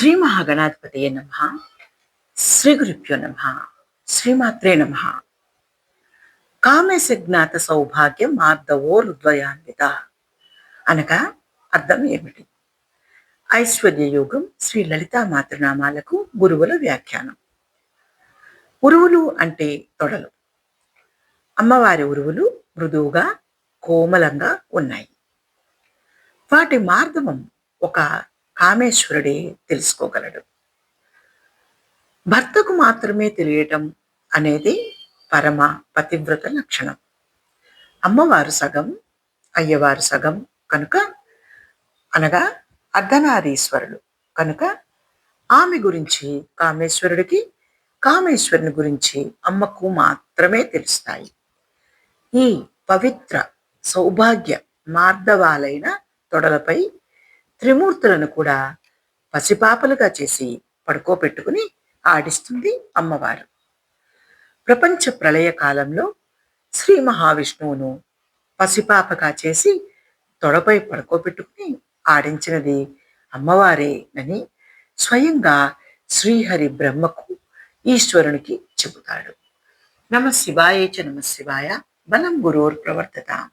శ్రీ మహాగణాధిపతయే నమః. శ్రీ గురుభ్యో నమః. శ్రీమాత్రే నమః. కామేశ జ్ఞాత సౌభాగ్యం మార్దవోరుద్వయాన్విత అనగా అర్థం ఏమిటి? ఐశ్వర్య యోగం శ్రీ లలితా మాతృనామాలకు గురువుల వ్యాఖ్యానం. ఉరువులు అంటే తొడలు. అమ్మవారి ఉరువులు మృదువుగా కోమలంగా ఉన్నాయి. వాటి మార్దవం ఒక కామేశ్వరుడే తెలుసుకోగలడు. భర్తకు మాత్రమే తెలియటం అనేది పరమ పతివ్రత లక్షణం. అమ్మవారు సగం, అయ్యవారు సగం కనుక, అనగా అర్ధనారీశ్వరులు కనుక ఆమె గురించి కామేశ్వరుడికి, కామేశ్వరుని గురించి అమ్మకు మాత్రమే తెలుస్తాయి. ఈ పవిత్ర సౌభాగ్య మార్దవాలైన తొడలపై త్రిమూర్తులను కూడా పసిపాపలుగా చేసి పడుకోబెట్టుకుని ఆడిస్తుంది అమ్మవారు. ప్రపంచ ప్రళయ కాలంలో శ్రీ మహావిష్ణువును పసిపాపగా చేసి తొడపై పడుకోబెట్టుకుని ఆడించినది అమ్మవారే అని స్వయంగా శ్రీహరి బ్రహ్మకు ఈశ్వరునికి చెబుతాడు. నమ శివాయ చ నమ శివాయ. బలం గురోర్ ప్రవర్తతాం.